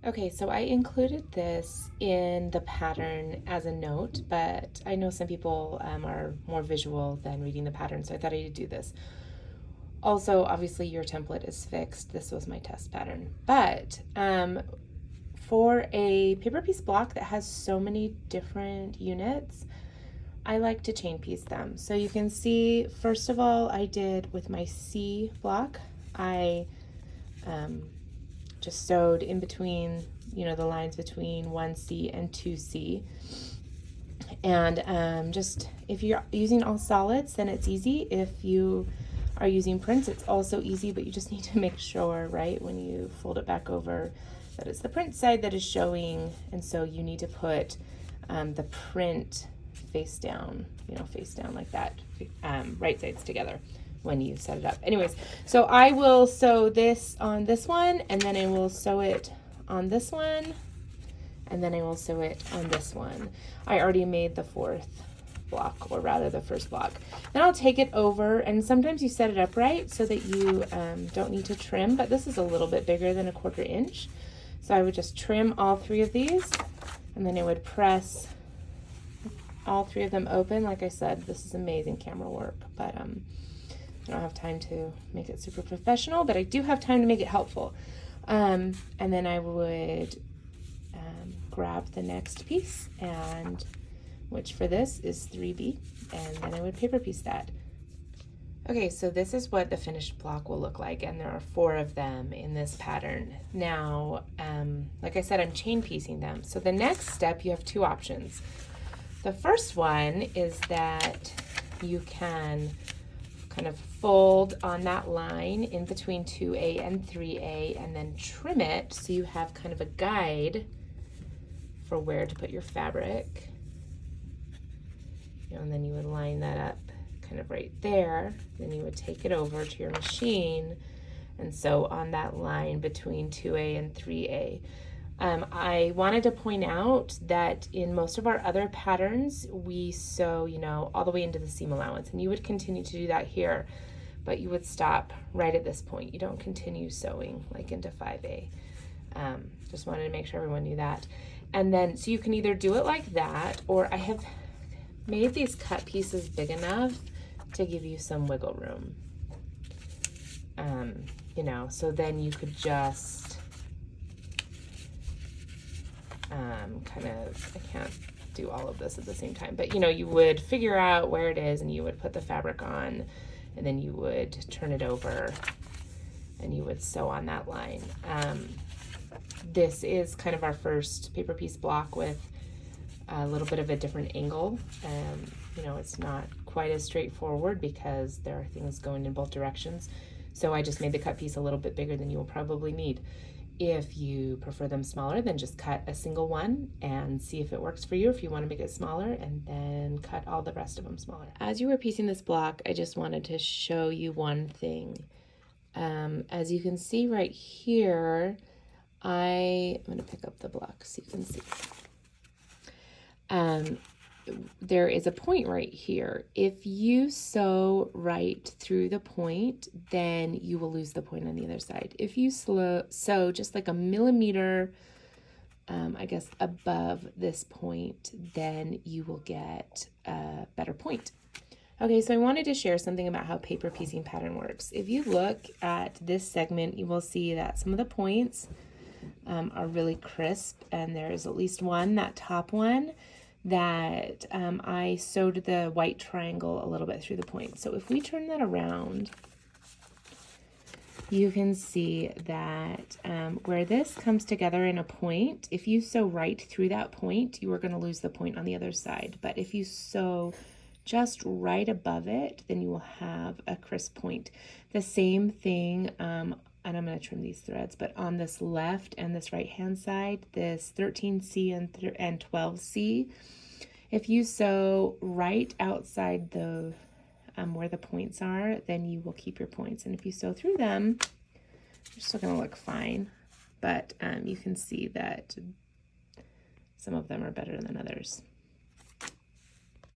Okay, so I included this in the pattern as a note, but I know some people are more visual than reading the pattern, so I thought I'd do this. Also, obviously your template is fixed. This was my test pattern. But for a paper piece block that has so many different units, I like to chain piece them. So you can see, first of all, I did with my C block, I just sewed in between, the lines between 1C and 2C. And just if you're using all solids, then it's easy. If you are using prints, it's also easy, but you just need to make sure, right, when you fold it back over, that it's the print side that is showing. And so you need to put the print face down, face down like that, right sides together when you set it up. Anyways, so I will sew this on this one, and then I will sew it on this one, and then I will sew it on this one. I already made the fourth block, or rather the first block. Then I'll take it over, and sometimes you set it up right so that you don't need to trim, but this is a little bit bigger than a 1/4 inch. So I would just trim all 3 of these, and then I would press all 3 of them open. Like I said, this is amazing camera work, but I don't have time to make it super professional, but I do have time to make it helpful. And then I would grab the next piece, and which for this is 3B, and then I would paper piece that. Okay, so this is what the finished block will look like, and there are 4 of them in this pattern. Now, like I said, I'm chain piecing them. So the next step, you have 2 options. The first one is that you can kind of fold on that line in between 2A and 3A, and then trim it so you have kind of a guide for where to put your fabric. And then you would line that up kind of right there. Then you would take it over to your machine and sew on that line between 2A and 3A. I wanted to point out that in most of our other patterns, we sew, all the way into the seam allowance, and you would continue to do that here, but you would stop right at this point. You don't continue sewing like into 5A. Just wanted to make sure everyone knew that. And then, so you can either do it like that, or I have made these cut pieces big enough to give you some wiggle room. So then you could just I can't do all of this at the same time, but you would figure out where it is, and you would put the fabric on, and then you would turn it over, and you would sew on that line. This is kind of our first paper piece block with a little bit of a different angle. It's not quite as straightforward because there are things going in both directions. So I just made the cut piece a little bit bigger than you will probably need. If you prefer them smaller, then just cut a single one and see if it works for you. If you want to make it smaller, and then cut all the rest of them smaller. As you were piecing this block, I just wanted to show you one thing. As you can see right here, I'm going to pick up the block so you can see. There is a point right here. If you sew right through the point, then you will lose the point on the other side. If you sew just like a millimeter, I guess, above this point, then you will get a better point. Okay, so I wanted to share something about how paper piecing pattern works. If you look at this segment, you will see that some of the points are really crisp, and there's at least one, that top one, that I sewed the white triangle a little bit through the point. So if we turn that around, you can see that where this comes together in a point, if you sew right through that point, you are going to lose the point on the other side. But if you sew just right above it, then you will have a crisp point. The same thing, and I'm going to trim these threads, but on this left and this right hand side, this 13C and 12C, if you sew right outside the where the points are, then you will keep your points. And if you sew through them, they're still going to look fine, but you can see that some of them are better than others.